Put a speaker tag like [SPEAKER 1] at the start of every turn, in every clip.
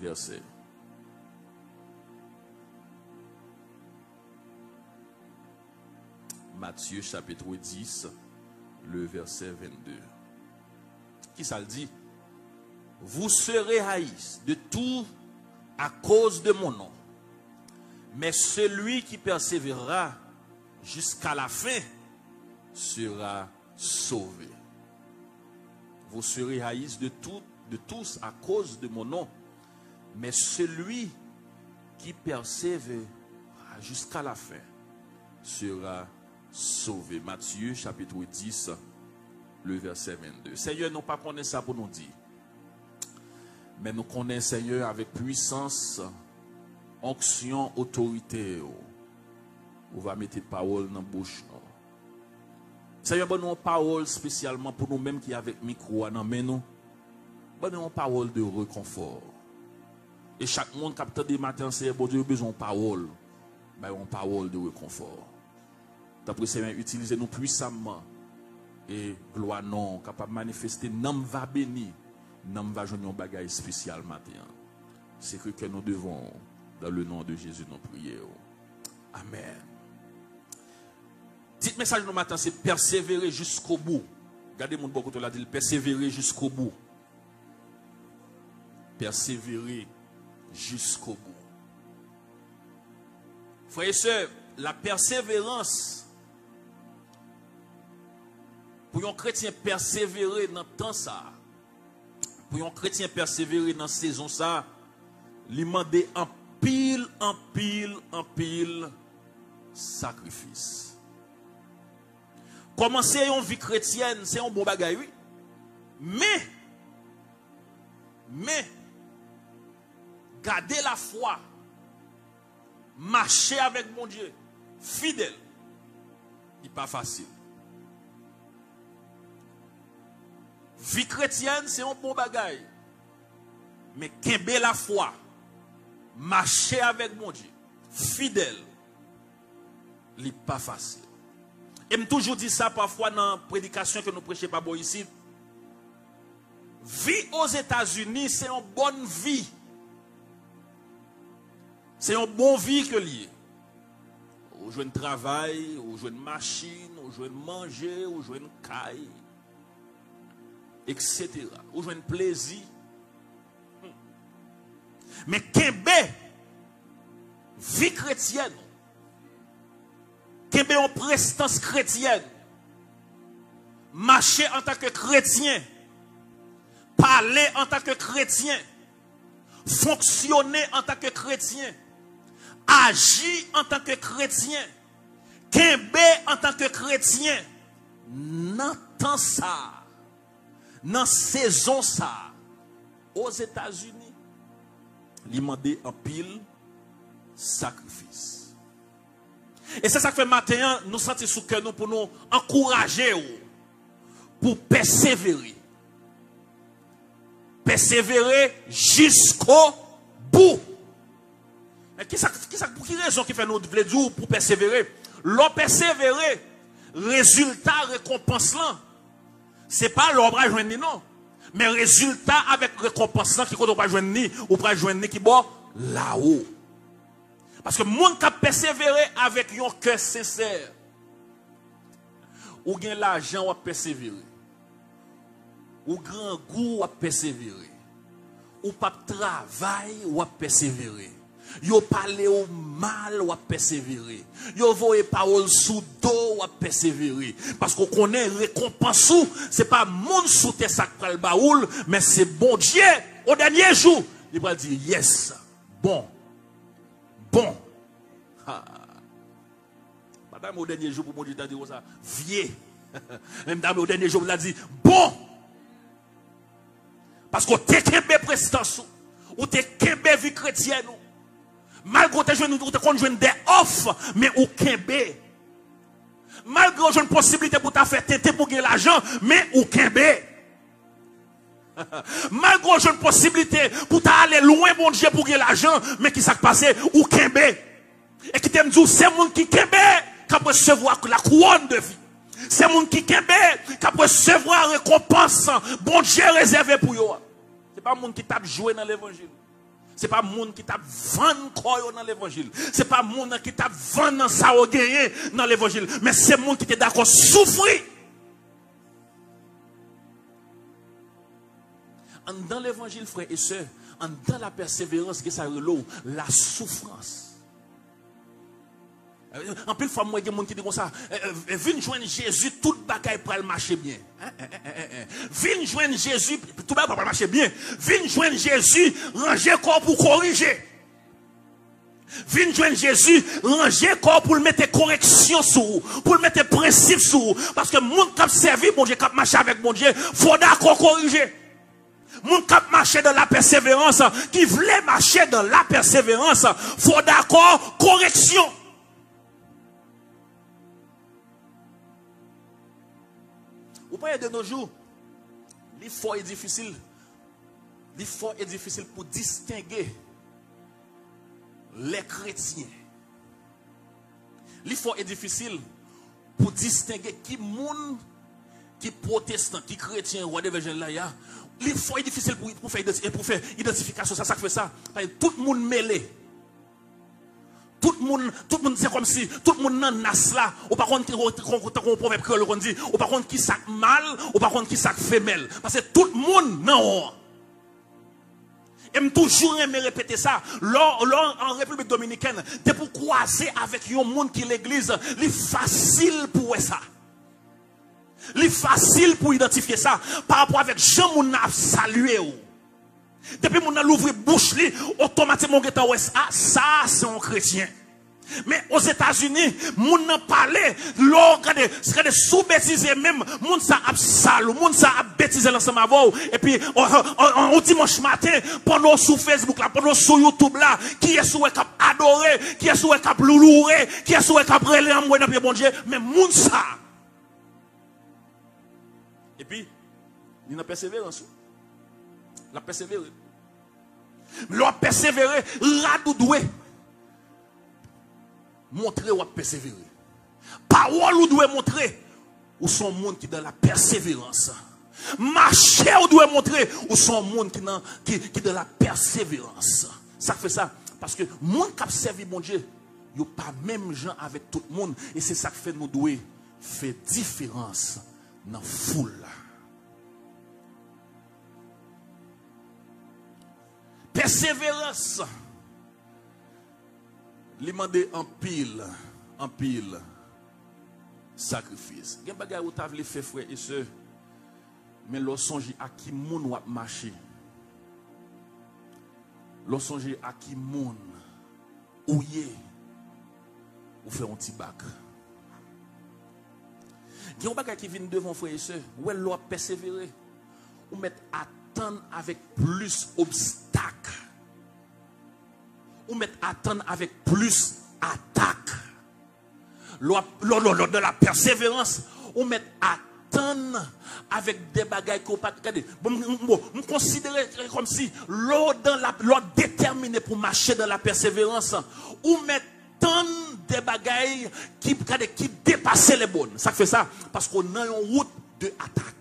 [SPEAKER 1] versets. Matthieu chapitre 10, le verset 22. Qui ça le dit? Vous serez haïs de tout à cause de mon nom. Mais celui qui persévérera jusqu'à la fin sera sauvé. Vous serez haïs de tous à cause de mon nom. Mais celui qui persévérera jusqu'à la fin sera sauvé. Matthieu chapitre 10, le verset 22. Seigneur, nous pas connaissons ça pour nous dire. Mais nous connaissons, Seigneur, avec puissance, onction, autorité. On va mettre parole dans la bouche. Seigneur, nous avons une parole spécialement pour nous-mêmes qui avec micro. Nous avons une parole de réconfort. Et chaque monde qui a des matins, c'est bon Dieu, besoin de parole. Une parole de réconfort. D'après Seigneur, utilisez-nous puissamment. Et gloire non, capable de manifester, nous va béni. Nous va jouer un bagage spécial matin. C'est que nous devons, dans le nom de Jésus, nous prier. Amen. Petit message de matin, c'est persévérer jusqu'au bout. Regardez mon beaucoup de la dit, persévérer jusqu'au bout. Persévérer jusqu'au bout. Frères et sœurs, la persévérance, pour un chrétien persévérer dans le temps ça, pour un chrétien persévérer dans la saison ça, lui demander en pile sacrifice. Commencer une vie chrétienne, c'est un bon bagage, oui. Mais, garder la foi, marcher avec mon Dieu, fidèle, il n'est pas facile. Vie chrétienne, c'est un bon bagage. Mais qu'aimer la foi, marcher avec mon Dieu, fidèle, il n'est pas facile. Et je toujours dit ça parfois dans la prédication que nous prêchons pas bon ici. Vie aux États-Unis, c'est une bonne vie. C'est une bonne vie que lié. Ou jouer un travail, ou jouer une machine, ou jouer manger, ou jouer une caille, etc. Ou jouer un plaisir. Mais qu'embe, vie chrétienne, qu'embe en prestance chrétienne, marcher en tant que chrétien, parler en tant que chrétien, fonctionner en tant que chrétien, agir en tant que chrétien, qu'embe en tant que chrétien, n'entend ça, dans saison ça, aux États-Unis, il demandait en pile sacrifice. Et c'est ça que fait matin, nous sentons sous cœur nous pour nous encourager, pour persévérer. Persévérer jusqu'au bout. Mais pour qui raison qui fait nous dire pour persévérer? L'on persévérer, résultat, récompense là. C'est pas l'on va joindre non. Mais résultat avec récompense là qui qu'on va joindre ni ou pas joindre qui bon là-haut. Parce que monde qui a persévéré avec un cœur sincère. Ou gain l'argent ou persévérer. Ou grand goût ou persévérer. Ou pas travail ou persévérer. Yo parle au mal ou persévérer. Yo voye parole sous dos ou persévérer. Parce qu'on connaît récompense sous, c'est pas monde sous tes sacs pral baoul, mais c'est bon Dieu au dernier jour. Il va dire yes, bon. Madame au dernier jour pour mon Dieu t'a dit ça, vieux. Même dame au dernier jour il a dit bon. Parce que t'es kembe prestance ou t'es kembe vie chrétienne. Malgré que tu as des offres, mais ou kembe. Malgré que tu as une possibilité pour te faire tenter pour gagner l'argent, mais ou kembe. Malgré que tu as une possibilité pour aller loin, bon Dieu, pour gagner l'argent, mais qui s'est passé, ou kembe. Et qui t'aime dire, c'est mon qui kembe, qui peut recevoir la couronne de vie. C'est mon qui kembe, qui peut recevoir la récompense, bon Dieu réservé pour eux. Ce n'est pas mon qui tape jouer dans l'évangile. C'est pas monde qui t'a vendu quoi dans l'évangile. C'est pas monde qui t'a vendu ça au gagné dans l'évangile. Mais c'est monde qui était d'accord souffrir. Dans l'évangile, frères et sœurs, dans la persévérance, que ça relève la souffrance. En plus, fois, moi, il y a des gens qui disent comme ça, viens joindre Jésus, tout le bagaille pour le marcher bien. Viens joindre Jésus, tout le bagaille pour le marcher bien. Viens joindre Jésus, ranger corps pour corriger. Viens joindre Jésus, ranger corps pour le mettre correction sur, pour le mettre principe sur. Parce que le monde qui a servi, bon Dieu, qui a marché avec mon Dieu, il faut d'accord corriger. Moun kap marcher dans la persévérance, qui voulait marcher dans la persévérance, faut d'accord correction. Vous voyez de nos jours, l'effort est difficile. L'effort est difficile pour distinguer les chrétiens. L'effort est difficile pour distinguer qui moun, qui protestant, qui chrétien, whatever genre là. L'effort est difficile pour faire identification, ça fait ça. Tout le monde mêlé. Tout le monde, c'est comme si, tout le monde n'a nas là. Ou par contre, qu'on proverbe créole, on dit, ou par contre, qui sac mal, ou par contre, qui sac femelle. Parce que tout le monde, non. Et me toujours me répéter ça. Lors en République Dominicaine, c'est pour croiser avec un monde qui l'église, c'est facile pour ça. C'est facile pour identifier ça par rapport avec Jean moun a salué. Depuis moun a l'ouvrir bouche li, automatiquement ça c'est un chrétien. Mais aux États-Unis, moun n'a parlé, regardez sous bêtiser même, moun ça a salou, moun ça a bêtisé l'ensemble avant. Et puis on dimanche matin, pendant sur Facebook là, pendant sur YouTube là, qui est souhait cap adorer, qui est souhait cap loulourer, qui est souhait cap relé en moi dans pied bon Dieu, mais moun ça. Et puis, il y a persévérance. La persévérer. L'on persévérer, radou doué. Montrer ou persévérer. Parole ou doit montrer ou son monde qui dans la persévérance. Marcher ou doit montrer ou son monde qui dans la persévérance. Ça fait ça parce que monde qui a servi mon Dieu, il n'y a pas même gens avec tout le monde et c'est ça qui fait nous doit faire différence dans la foule. Persévérance. Li mande en pile sacrifice. Gen bagay ou ta vle fait frère et sœur, mais l'on songe à qui moun wap marcher. L'on songe à qui moun ouye ou fait un petit bac. Gen bagay qui vient devant frère et sœur, ou elle doit persévérer ou mettre attendre avec plus obstacles. Ou mettre attendre avec plus attaque. De la persévérance, ou mettre attendre avec des bagailles qu'on pas regarder. Vous considérez comme si l'eau déterminé pour marcher dans la persévérance, ou mettre des bagailles qui dépassent les bonnes. Ça fait ça parce qu'on a une route de attaque.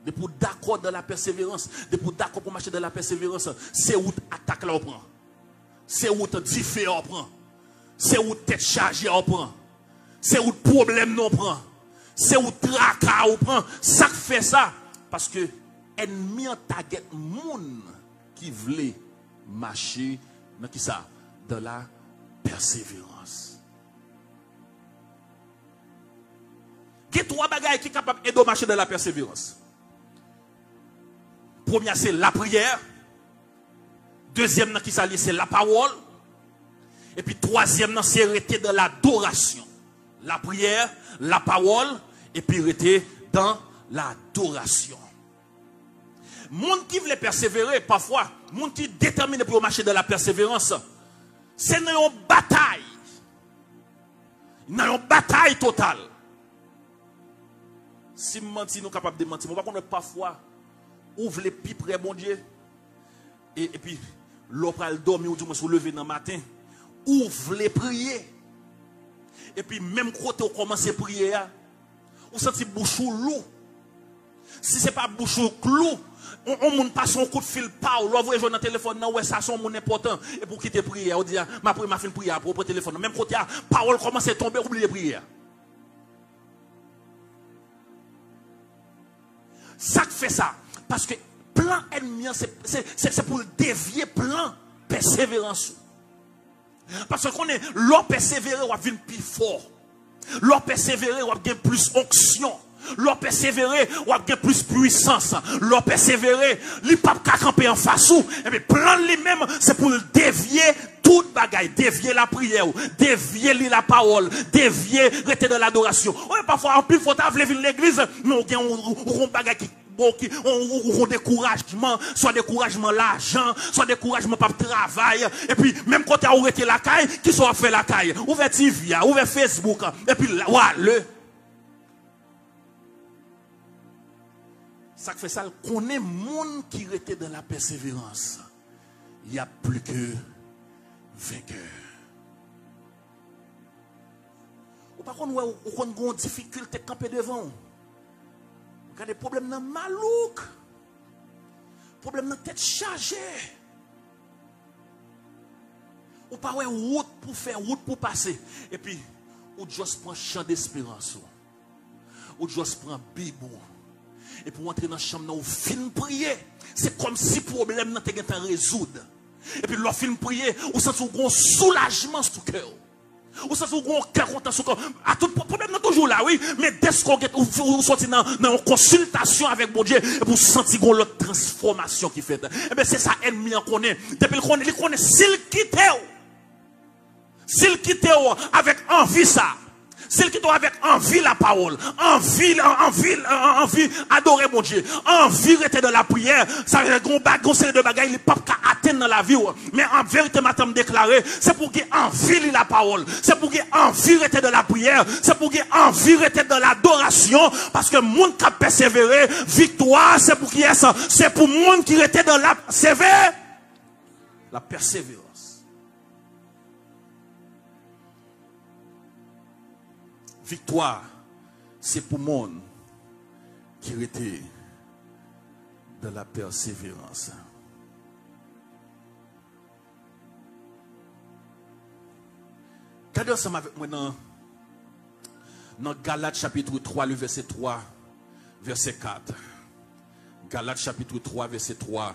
[SPEAKER 1] De pour d'accord dans la persévérance, de pour d'accord pour marcher dans la persévérance, c'est où attaque là on prend. C'est où différent on prend. C'est où tête chargée on prend. C'est où problème on prend. C'est où tracas on prend. Ça fait ça parce que ennemi en target moun qui voulait marcher dans qui ça dans la persévérance. Il y a trois bagages qui sont capables de marcher dans la persévérance. Première, c'est la prière. Deuxième, c'est la parole. Et puis troisième, c'est rester dans l'adoration. La prière, la parole, et puis rester dans l'adoration. Monde qui veut persévérer, parfois, monde qui est déterminé pour marcher dans la persévérance, c'est une bataille. Une bataille totale. Si nous sommes capables de mentir, on va parfois ouvre les pieds près bon Dieu et puis l'autre le dormir ou du moins se lever dans le matin, ouvre les prier et puis même quand on commence à prier, on sent bouche lourd. Si ce n'est pas bouche clou, on passe un coup de fil, pas, ou l'envoie dans le téléphone, non, ouais, ça son mon important. Et pour quitter prière, on dit, ma fin de prière, pour le téléphone. Même quand il y a parole commence à tomber, oubliez prière. Ça fait ça. Parce que plan ennemi, c'est pour dévier plan persévérance. Parce qu'on est, l'on persévérer, on va venir plus fort. L'on persévérer, on va gagner plus onction. L'on persévérer, on va gagner plus puissance. L'on persévérer, il pas camper en face ou. Et bien, plan lui-même, c'est pour dévier toute bagaille, dévier la prière, dévier la parole, dévier, rester dans l'adoration. Ouais, parfois, en plus, il faut venir l'église, mais on bagaille qui on découragement, soit découragement l'argent, soit découragement par travail, et puis même quand tu as arrêté la caille, qui soit fait la caille, ouvert TV, ouvert Facebook, et puis là, ouais, ça fait ça, qu'on est monde qui était dans la persévérance, il y a plus que vainqueur. Ou par contre, on a une difficulté de camper devant. Vous avez des problèmes dans malouk. Problème dans tête chargée. Ou pas ouais route pour faire route pour passer. Et puis, ou juste prend champ d'espérance. Ou juste prend Bible. Et pour entrer dans la chambre, ou fin prier. C'est comme si le problème n'était pas résoudre. Et puis, leur fin prier, ou sent un soulagement sur le cœur. Ou ça, vous avez un content sur à tout problème, toujours là, oui. Mais dès que vous sortez dans une consultation avec mon Dieu, vous sentez que l'autre transformation qui fait. Eh bien, c'est ça, ennemi, on connaît. Depuis il connaît, s'il quitte avec envie ça. S'il quitte avec envie la parole, envie adorer mon Dieu, envie rester dans la prière, ça veut dire qu'on série de bagailles, il ne peut pas atteindre dans la vie. Mais en vérité, maintenant me déclarer, c'est pour qu'il envie la parole, c'est pour qu'il envie rester dans la prière, c'est pour qu'il envie rester dans l'adoration, parce que le monde qui a persévéré, victoire, c'est pour qui est ça, c'est pour le monde qui était dans la persévérance. Victoire, c'est pour le monde qui était de la persévérance. Regardez ensemble avec moi dans Galates chapitre 3, le verset 3, verset 4. Galates chapitre 3, verset 3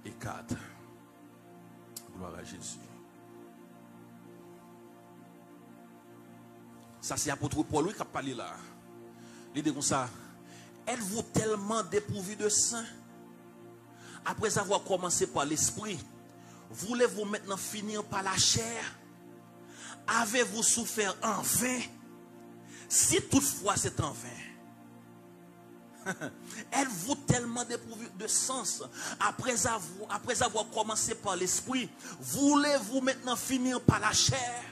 [SPEAKER 1] et 4. Gloire à Jésus. Ça, c'est l'apôtre Paul qui a parlé là. Il dit comme ça. Êtes-vous tellement dépourvu de saint? Après avoir commencé par l'esprit, voulez-vous maintenant finir par la chair? Avez-vous souffert en vain? Si toutefois c'est en vain. Êtes-vous tellement dépourvu de sens? Après avoir commencé par l'esprit, voulez-vous maintenant finir par la chair?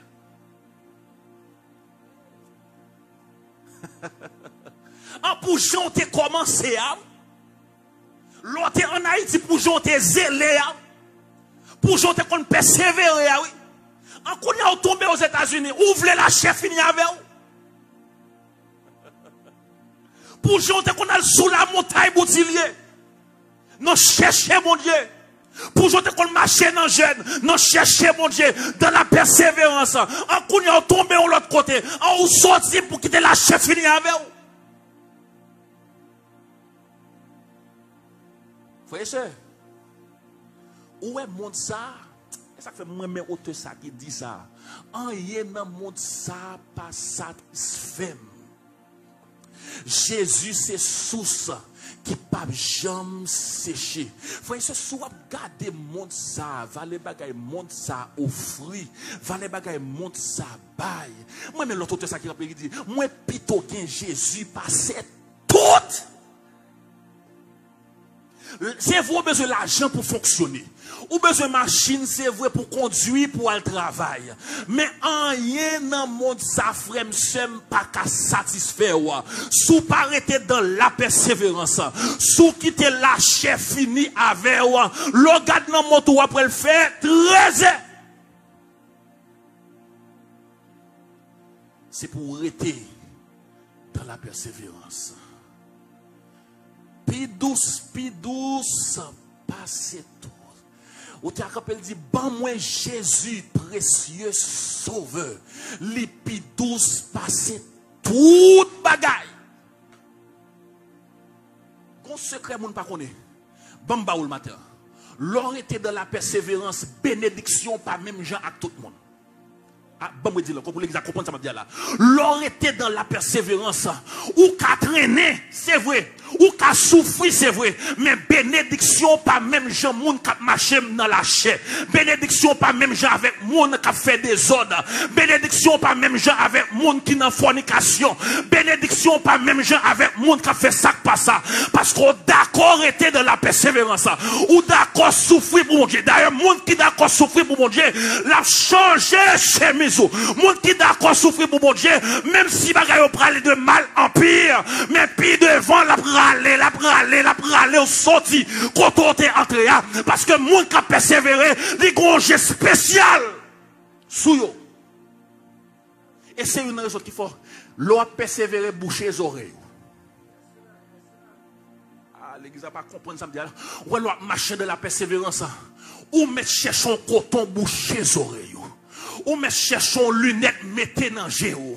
[SPEAKER 1] En pour chanter commencé, l'autre en Haïti pour chanter zélé, pour chanter qu'on persévérer, oui. En qu'on a tombé aux États-Unis, ouvrez la chef fini avec vous. Pour chanter qu'on a sous la montagne boutillier, non chercher mon Dieu. Pour chanter qu'on marche dans le jeune, non chercher mon Dieu dans la persévérance. En qu'on a tombé de l'autre côté, en sorti pour quitter la chef fini avec vous. Frère et soeur, où est le monde ça? Ça fait moi-même auteur ça qui dit ça. En yé dans le monde ça pas satisfait. Jésus c'est source qui pas jamais séché. Frère et soeur, si vous regardez le monde ça, valez bagay monde ça offri, valez bagay monde ça bail. Moi-même l'autre auteur ça qui rappelle dit, moi plutôt qu'un Jésus passait tout. C'est vous besoin de l'argent pour fonctionner. Ou besoin de machine, c'est vrai pour conduire, pour aller travail. Mais en rien dans le monde, ça frère, m'sem pas qu'à satisfaire. Sous pas arrêter dans la persévérance. Sous quitter la chef fini avec. Le gars dans le monde, après le faire, 13. C'est pour arrêter dans la persévérance. Pi douce, passez tout. Ou te rappelle dit, ban moi Jésus, précieux sauveur. Li pi douce, passez tout bagaille. Gon secret moun pa connaît. Bamba ou le matin. L'on était dans la persévérance, bénédiction, pas même gens à tout le monde. Ah, bon, me dit là, pour l'église comprendre ça m'a dit là. L'on était dans la persévérance, ou qu'a traîné, c'est vrai, ou qu'a souffri, c'est vrai, mais bénédiction pas même gens moun qui marché dans la chair. Bénédiction pas même gens avec moun qui fait des ordres. Bénédiction pas même gens avec moun qui dans fornication. Bénédiction pas même gens avec moun qui fait ça pas ça. Parce qu'on d'accord était dans la persévérance, ou d'accord souffrir pour mon Dieu. D'ailleurs, moun qui d'accord souffrir pour mon Dieu, l'a changé chemise. Moun qui d'accord souffrir pour mon Dieu, même si bagaille prale de mal en pire, mais puis devant la prale au sorti, quand on est entré, parce que moun qui a persévéré, les gros jeux spécial sous yo. Et c'est une raison qu'il faut, l'on a persévéré boucher les oreilles. Ah, l'église n'a pas compris ça me dit là. Ou l'on a marché de la persévérance, ou mettre chercher un coton boucher les oreilles. Ou mais cherchons lunettes mettez dans géo.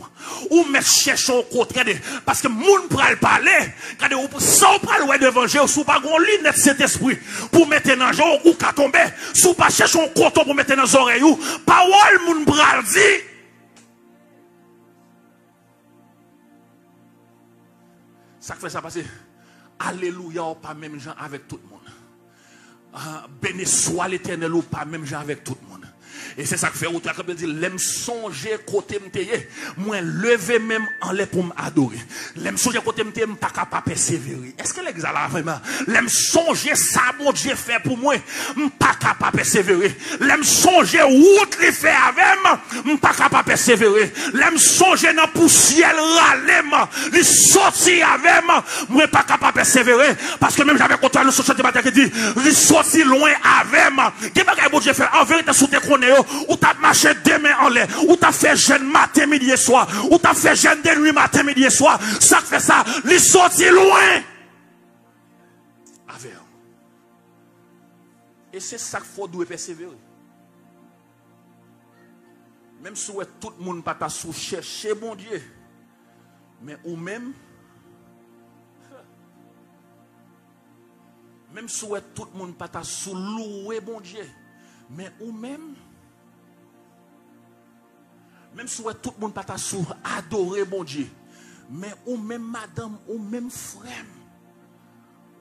[SPEAKER 1] Ou mais cherchons contraire parce que moun pral parler, regardez ou sans pral ouais devant géo sous pas gon lunettes cet esprit pour mettre dans géo ou ka tomber, sous pas cherchons coton pour mettre dans oreilles ou parole moun pral dit. Ça fait ça passer. Alléluia ou pas même gens avec tout le monde. Béni soit l'Éternel ou pas même gens avec tout le monde. Et c'est ça que fait autre quand dit l'aime songer côté m'teye moi lever même en l'air pour m'adorer l'aime songer côté m'teye pas capable persévérer est-ce que l'église là vraiment l'aime songer ça mon Dieu fait pour moi pas capable persévérer l'aime songer route li fait avec pas capable persévérer l'aime songer dans poussière ralem li sorti avec moi pas capable persévérer parce que même j'avais content le société matin qui dit li sorti loin avec qui bagay bon Dieu fait en vérité sous te connaît ou t'as marché demain en l'air, ou t'as fait jeûne matin, midi et soir, ou t'as fait jeûne de nuit matin, midi et soir, ça fait ça, les sortir loin. Avec. Et c'est ça qu'il faut doit persévérer. Même si tout le monde pas ta sous chercher bon Dieu, mais ou même si tout le monde pas ta sous louer bon Dieu, mais ou même si tout le monde pas ta sous adorer bon Dieu, mais ou même madame, ou même frère,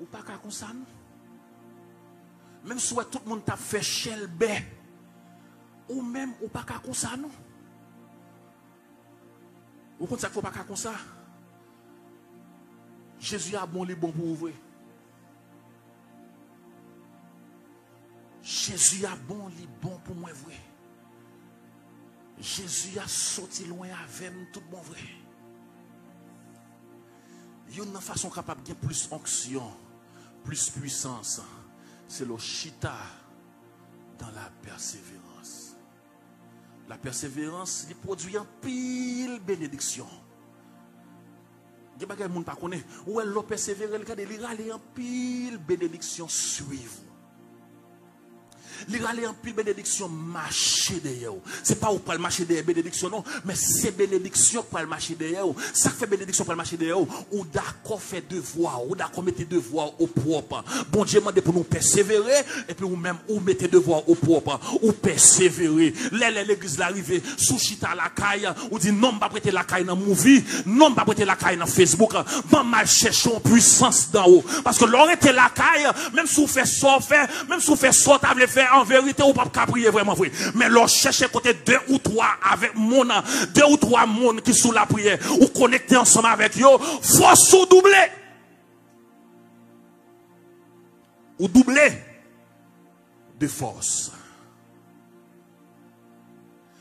[SPEAKER 1] ou pas comme ça, même si tout le monde t'a fait chelbe, ou même ou pas comme ça, non? Ou quand ça faut pas comme ça? Jésus a bon les bon pour ouvrir. Jésus a bon les bon pour moi vrai. Jésus a sorti loin avec tout bon vrai. Il y a une façon capable de plus onction, plus puissance. C'est le chita dans la persévérance. La persévérance, il produit en pile bénédiction. Il y a des gens qui ne connaissent pas. Ou elle persévère, il râle en pile bénédiction suivre. Il râle en pile bénédiction marcher derrière. C'est pas où pour le marcher derrière bénédiction non, mais c'est bénédiction pour le marcher derrière. Ça fait bénédiction pour le marcher derrière. Ou d'accord fait devoir, ou d'accord mettez devoir au propre. Bon Dieu demande pour nous persévérer et puis ou même ou mettez devoir au propre, ou persévérer. L'église l'arrivée sous chita la caille, ou dit non pas prêter la caille dans movie, non pas prêter la caille dans Facebook. Bon mal cherchons puissance d'en haut parce que l'on était la caille, même si vous faites ça faire, même si vous faites ça table faire en vérité ou pas prier vraiment vrai mais l'on cherche côté 2 ou 3 avec mon 2 ou 3 monde qui sous la prière ou connecter ensemble avec yo force ou doubler de force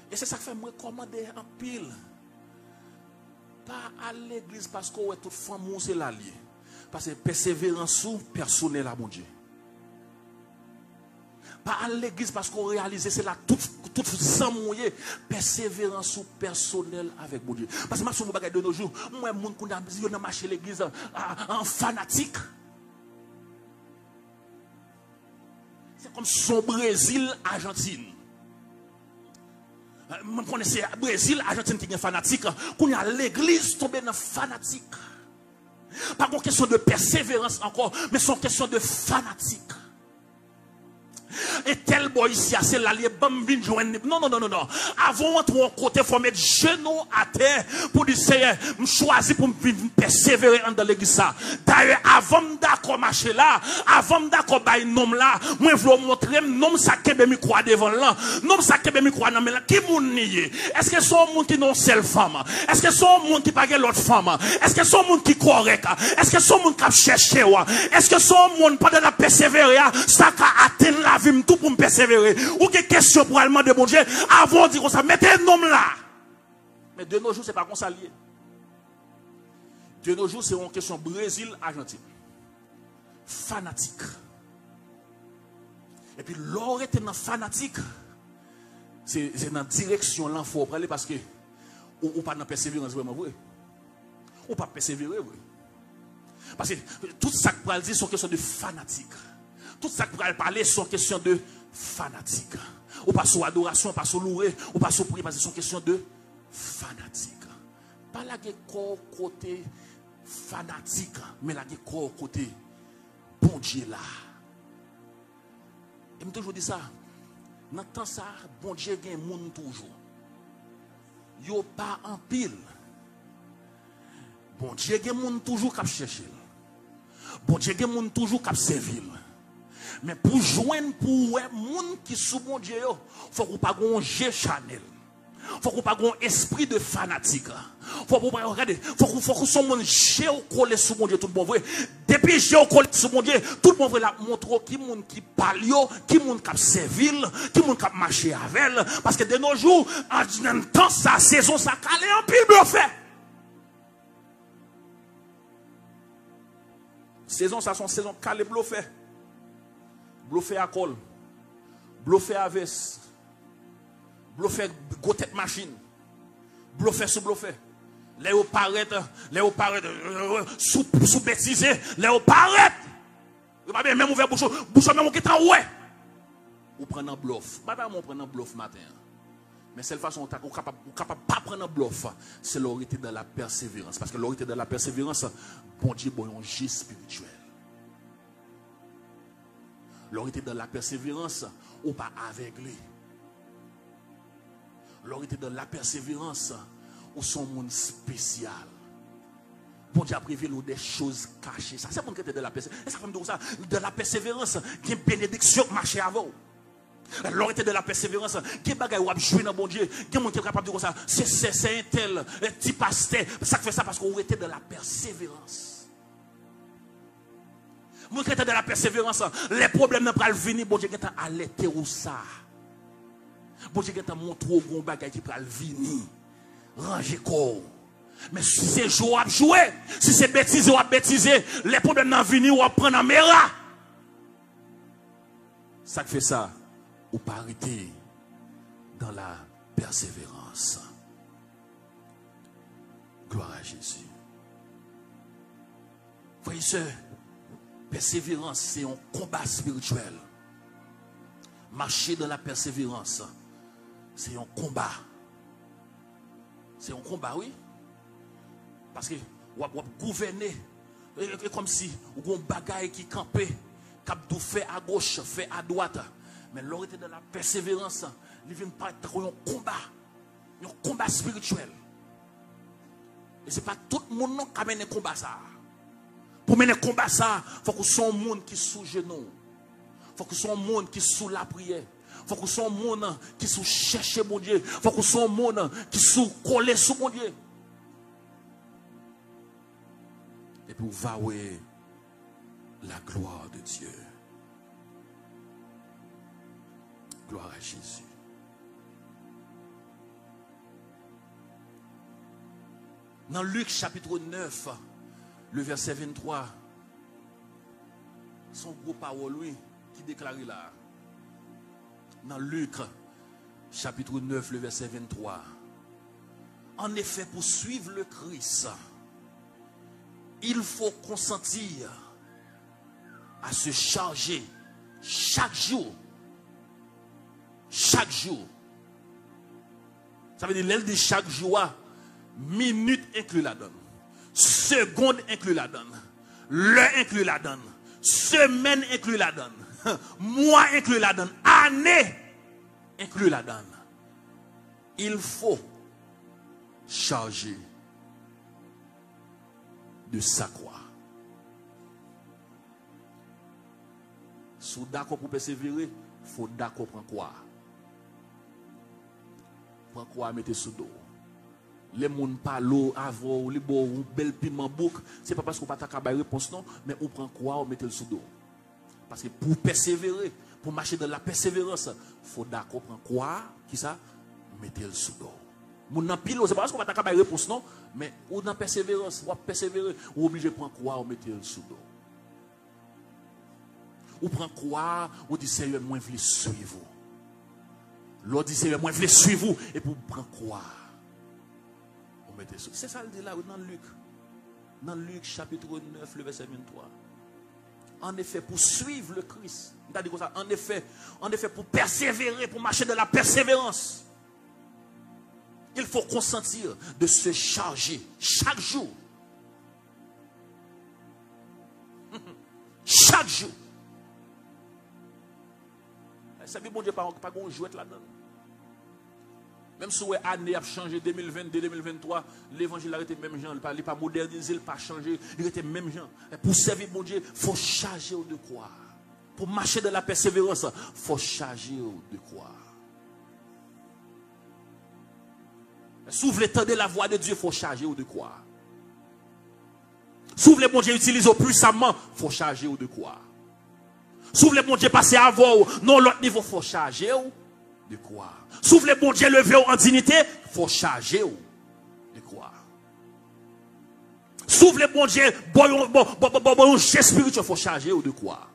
[SPEAKER 1] et c'est ça que fait moi commander en pile pas à l'église parce que ouais toute femme c'est l'allié parce que persévérance ou personnel à mon Dieu. Pas à l'église parce qu'on réalise c'est là toute samouillé persévérance ou personnel avec mon Dieu parce que ma souvent bagaille de nos jours moi moun qu'on a besoin de marcher l'église en fanatique comme son Brésil, Argentine. Je connaissais Brésil, Argentine qui est fanatique. Quand il y a l'église tombée dans fanatique. Pas une question de persévérance encore, mais c'est une question de fanatique. Et tel boy ici, c'est l'allié bam vin joindre. Non. Avant d'entrer en côté, il faut mettre genoux à terre pour dire Seigneur, je choisis pour me persévérer dans l'église. D'ailleurs, avant d'accord marcher là, avant d'accord bailler nom là, moi je veux montrer nom ça kebe mi croix devant là, nom ça kebe mi croix dans là. Qui moun nié? Est-ce que c'est un monde qui non seule femme? Est-ce que c'est un monde qui pas l'autre femme? Est-ce que c'est un monde qui correct? Est-ce que c'est un monde qui cherche? Est-ce que c'est un monde pas de la persévérer ça a atteint la vie tout pour me persévérer? Ou quelle question pour allemand de bon Dieu avant de dire ça, mettez un homme là. Mais de nos jours, c'est pas comme ça lié. De nos jours, c'est une question Brésil-Argentine. Fanatique. Et puis, l'or était dans fanatique. C'est dans la direction là, il faut aller parce que ou pas dans persévérance, vraiment vrai. Ou pas persévérer, vrai. Parce que tout ça que je dire, c'est une question de fanatique. Tout ça que je parler, c'est une question de fanatique. Ou pas sur adoration, pas sur louer, ou pas sur prier, parce que c'est une question de fanatique. Pas là qui corps côté fanatique, mais là qui corps côté bon Dieu là. Et je toujours dit ça. Dans le temps ça, bon Dieu gagne monde toujours. Yo pas en pile. Bon Dieu gagne monde toujours qui chercher. Bon Dieu gagne monde toujours qui servir. Mais pour joindre pour les gens qui sont bon Dieu, il faut qu'on pas un G Chanel. Il faut qu'on pas un esprit de fanatique. Il faut qu'on soit un géocollé sur mon Dieu, tout le monde vrai. Depuis géocollé sur mon Dieu, tout le monde vrai la montrer qui monde qui parle, qui monde qui servir, qui monde qui marcher avec elle. Parce que de nos jours, en temps sa saison, ça calé en pile bluffé. Saison, ça son saison calé bluffé. Bluffé à col, bluffé à veste, bluffé gros tête machine, bluffé sous bluffé. Les paraît sous bêtiser, les paraît. Même ouvert bouchon même qui est en ouais. Ou prendre un bluff. Madame, on prend un bluff matin. Mais cette façon, on est capable pas prendre un bluff. C'est l'orité de la persévérance. Parce que l'orité de la persévérance, bon Dieu, bon, un G spirituel. L'orité de la persévérance, ou pas aveuglé. L'orité de la persévérance, ou son monde spécial. Bon Dieu a prévu des choses cachées. Ça, c'est bon que de la persévérance. Ça fait me dire ça. De la persévérance, qui est bénédiction marché avant. L'orité de la persévérance, qui est bagaille ou a joué dans bon Dieu. Qui est capable de dire ça. C'est un tel, un petit pasteur. Ça fait ça parce qu'on était de la persévérance. Moi qui était de la persévérance, les problèmes ne peuvent pas venir. Bon Dieu qui est alerté ou ça. Bon Dieu qui est montré au bon bagage qui peut venir. Ranger corps. Mais si c'est jour à jouer, si c'est bêtise ou à bêtiser, les problèmes n'en venir ou à prendre en mera. Ça fait ça, ou pas arrêter dans la persévérance. Gloire à Jésus. Voyez ce, persévérance, c'est un combat spirituel. Marcher dans la persévérance, c'est un combat. C'est un combat, oui. Parce que vous gouverner, comme si vous avez un bagaille qui campait, qui fait à gauche, fait à droite. Mais l'orité de la persévérance, il vient pas être un combat spirituel. Et ce n'est pas tout le monde qui amène un combat ça. Pour mener un combat ça, il faut que ce soit un monde qui est sous genou. Il faut que ce soit un monde qui est sous la prière. Il faut que ce soit un monde qui sous chercher mon Dieu. Il faut que ce soit un monde qui sous coller sur mon Dieu. Et puis va ouais la gloire de Dieu. Gloire à Jésus. Dans Luc chapitre 9, le verset 23, son gros parole, lui, qui déclare là. Dans Luc chapitre 9, le verset 23. En effet, pour suivre le Christ, il faut consentir à se charger chaque jour chaque jour. Ça veut dire, elle dit chaque jour, minute inclus la donne, seconde inclus la donne, l'heure inclus la donne, semaine inclus la donne, mois inclus la donne, année inclus la donne. Il faut charger de sa croix. Si vous êtes d'accord pour persévérer, il faut d'accord prendre quoi? Prendre quoi, mettez sous dos. Les gens parlent avant, les beaux, bel piment bouc. Ce n'est pas parce qu'on n'a pas de réponse, non, mais on prend quoi, on met le sous dos. Parce que pour persévérer, pour marcher dans la persévérance, il faut d'accord prendre quoi, qui ça? Mettez le sous dos. Mon en pile, c'est pas parce qu'on n'a pas de réponse, non, mais on a persévérance, on persévérer, on est obligé de prendre quoi, on mettez le sous dos. Ou prend quoi, ou dit Seigneur, moi je veux suivre. L'autre dit Seigneur, moi je veux suivre. Et pour prendre quoi, on met ça. C'est ça le dit là dans Luc. Dans Luc chapitre 9, le verset 23. En effet, pour suivre le Christ, on a dit comme ça, en effet, pour persévérer, pour marcher de la persévérance, il faut consentir de se charger chaque jour. Chaque jour. Ça veut dire, bon Dieu, pas qu'on joue là-dedans. Même si l'année a changé, 2022, 2023, l'évangile a été même gens, il n'a pas modernisé, il n'a pas changé, il était même gens. Pour servir bon Dieu, il faut charger de quoi? Pour marcher dans la persévérance, il faut charger de quoi? Si vous voulez entendre la voix de Dieu, il faut charger de quoi? Si vous voulez bon Dieu utiliser puissamment, il faut charger de quoi? Si vous voulez bon Dieu passer avant, non, l'autre niveau, il faut charger de quoi? Si vous voulez bon Dieu lever en dignité, il faut charger de quoi? Si vous voulez bon Dieu, bon geste spirituel, il faut charger de quoi?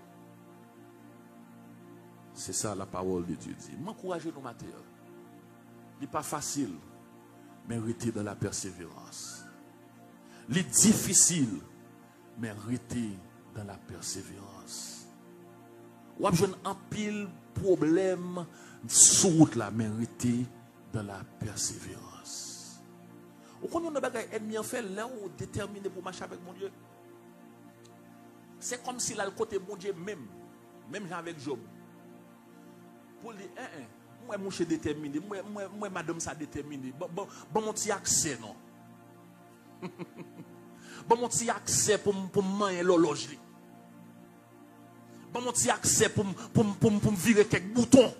[SPEAKER 1] C'est ça la parole de Dieu dit. M'encouragez nos matériels. Il n'est pas facile, mais rester dans la persévérance. Il est difficile, mais rester dans la persévérance. Ou avez un pile problème sur route là, mais rester dans la persévérance. Ou quand on a des ennemis en fait, là où déterminé pour marcher avec mon Dieu. C'est comme si là le côté mon Dieu même avec Job. Pour dire, moi mon chef déterminé, moi madame ça déterminé. Bon mon petit accès non. Bon mon petit accès pour manger l'horloge. Bon mon petit accès pour virer quelques boutons.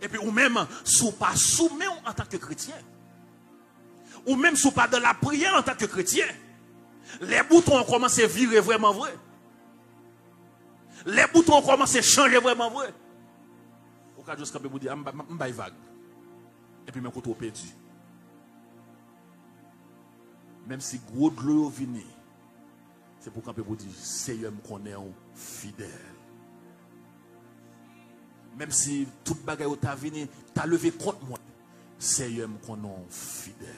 [SPEAKER 1] Et puis ou même sous pas soumis en tant que chrétien. Ou même sous pas de la prière en tant que chrétien. Les boutons ont commencé à virer vraiment vrai. Les boutons ont commencé à changer vraiment vrai. Au cas jusqu'à vous dire m'bay vague. Et puis même quand on perdu. Même si gros de l'eau vient, c'est pour qu'on peut vous dire Seigneur me connaît fidèle. Même si toute bagaille t'a venu, t'as levé contre moi, Seigneur me connaît fidèle.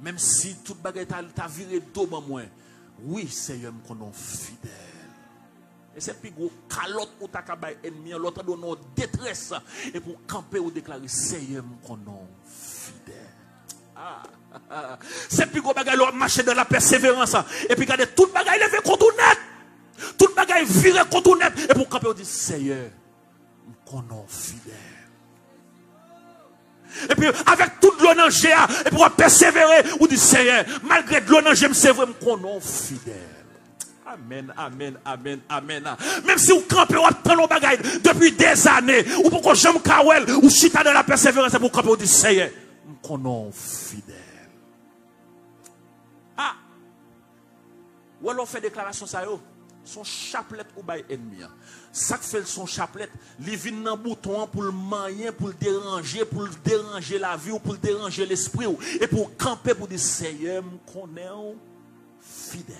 [SPEAKER 1] Même si toute bagaille t'a viré dos moi, oui Seigneur me connaît fidèle. Et c'est plus gros calotte ou ta cabaye ennemi, l'autre donne nos détresse et pour camper ou déclarer Seigneur me connaît fidèle. C'est plus gros bagaille l'autre marcher dans la persévérance et puis regardez toute bagaille levé contre net. Toute bagaille viré contre net et pour camper on dit Seigneur me connaît fidèle. Et puis avec toute l'eau dans GA et pour persévérer ou dit Seigneur malgré l'eau dans GA c'est vrai me connaît fidèle. Amen, amen, amen, amen. Même si vous campez, vous prenez nos bagailles depuis des années, ou pour que j'aime Kawel, ou chita dans la persévérance, pour camper, vous dites, Seigneur, nous connaissons fidèle. Ah! Ou alors fait déclaration, ça y est, son chapelet ou bail ennemi. Ça fait son chapelet, il vient dans le bouton pour le manier, pour le déranger la vie, ou pour le déranger l'esprit, et pour camper, pour dire, Seigneur, nous connaissons fidèle.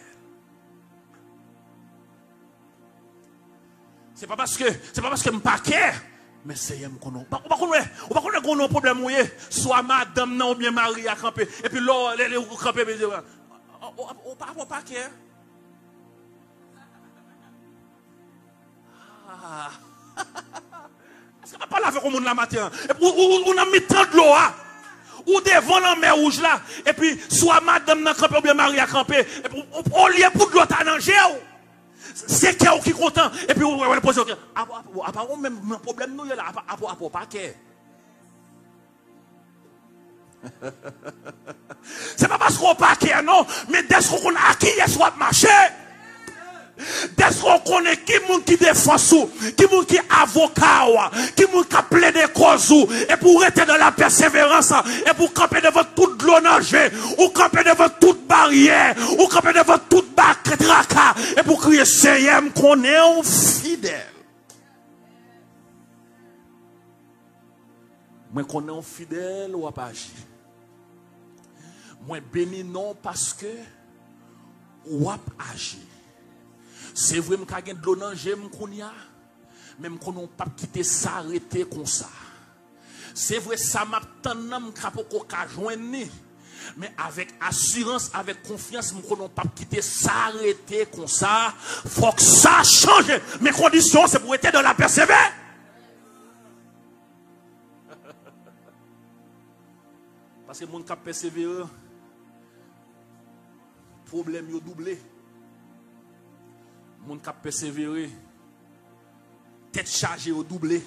[SPEAKER 1] C'est pas parce que je ne pas care, mais c'est un qu'on pas qu'on a un problème soit madame non ou bien mari à camper et puis là les camper mais on pas care. avec le monde la matin. Et puis, on a mis tant de l'eau, ou devant la mer rouge là, et puis, soit madame n'a campé, ou bien Marie a campé, et puis, on lié pour de l'eau à manger, c'est qui est content, et puis, on va poser, apparemment, même problème, nous, là, à pas qu'est. C'est pas parce qu'on pas qu'est, non, mais dès qu'on a acquis, il soit marché. Dès qu'on connaît qui moun qui défend sous, qui moun qui avocat, qui moun qui plaide des causes, et pour rester dans la persévérance, et pour camper devant toute l'onager, ou camper devant toute barrière, ou camper devant toute traka, et pour crier Seigneur, qu'on est un fidèle. Moi qu'on est un fidèle ou pas agir. Moi béni non parce que ou pas agir. C'est vrai que je de l'eau dans j'aime qu'on y a, même qu'on n'a pas quitté s'arrêter comme ça. C'est vrai ça m'a tendance qu'à joindre, mais avec assurance, avec confiance, qu'on n'a pas quitté s'arrêter comme ça. Faut que ça change. Mes conditions, c'est pour être dans la persévérance. Parce que les gens qui persévèrent, problème est doublé. Les gens qui persévèrent, tête chargée est doublée.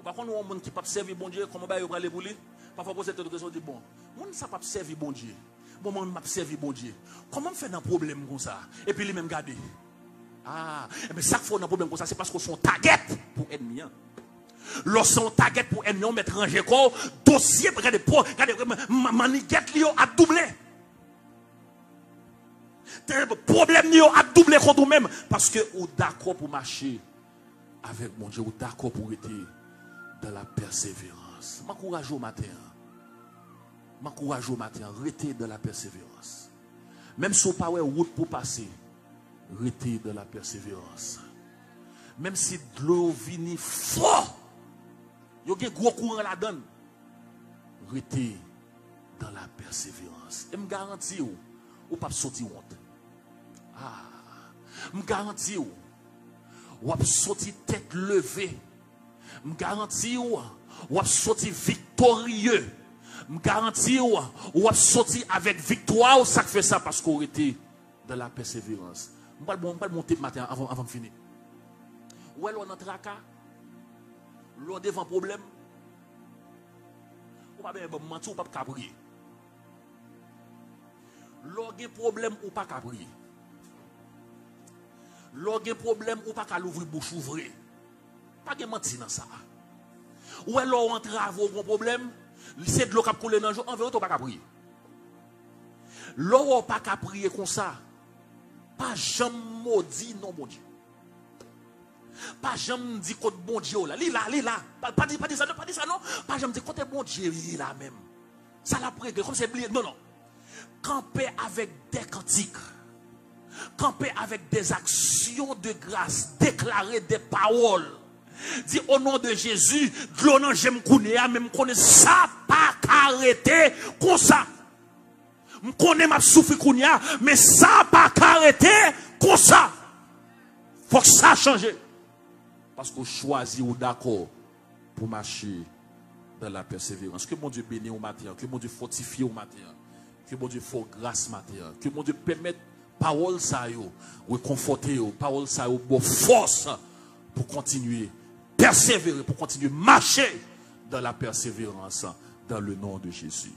[SPEAKER 1] Par contre, les gens qui ne peuvent pas servir bon Dieu, comment ils vont aller pour lui? Parfois, vous êtes question de bon, les gens ne peuvent pas servir bon Dieu. Bon, on ne peut pas servir bon Dieu. Comment on fait un problème comme ça? Et puis, les mêmes garder. Ah, mais ça fait un problème comme ça, c'est parce qu'on sont target pour ennemi. Lorsqu'on target pour ennemi, on met ranger quoi? Dossier, regardez, maniguette, a doublé. Problème a doublé contre vous-même parce que vous êtes d'accord pour marcher avec mon Dieu, vous êtes d'accord pour être dans la persévérance. M'encourage au matin. M'encourage au matin, restez dans la persévérance. Même si vous n'avez pas de route pour passer, restez dans la persévérance. Même si de l'eau vient fort, il y a un gros courant là-dedans, restez dans la persévérance. Et je me garantis, vous ne pouvez pas sortir honte. Je me garantis, vous ne pouvez pas sortir tête levée. Je me garantis, vous ne pouvez pas sortir victorieux. Je me garantis, vous ne pouvez pas sortir avec victoire. Ça fait ça parce qu'on était dans la persévérance. Je ne vais pas monter matin avant de finir. Où est-ce qu'on entre à cas? L'on devant problème. On va bien mentir ou pas cabrier. L'on a problème ou pas cabrier. L'on a problème ou pas l'ouvrir bouche ouvrir. Pas de mentir dans ça. Ou est-ce qu'on entre à vos problème? C'est de l'eau qui a coulé dans le jour. En vérité, on pas cabrier. L'on pas cabrier comme ça. Pas jamais maudit non bon Dieu. Pas jamais dit côté bon Dieu là. Lila. Pas dit ça non. Pas jamais dit côté bon Dieu là même. Ça l'a pris comme c'est oublié. Non. Camper avec des cantiques. Camper avec des actions de grâce, déclarer des paroles. Dit au nom de Jésus, de l'eau non j'aime connaître, même connaître ça pas arrêter comme ça. Je connais ma souffre kounia, mais ça pas arrêter comme ça. Faut que ça change. Parce qu'on choisit ou d'accord pour marcher dans la persévérance. Que mon Dieu bénisse au matin, que mon Dieu fortifie au matin, que mon Dieu fasse grâce au matin, que mon Dieu permette parole ça yo, réconforter yo, parole ça yo, bon force pour continuer, persévérer, pour continuer marcher dans la persévérance dans le nom de Jésus.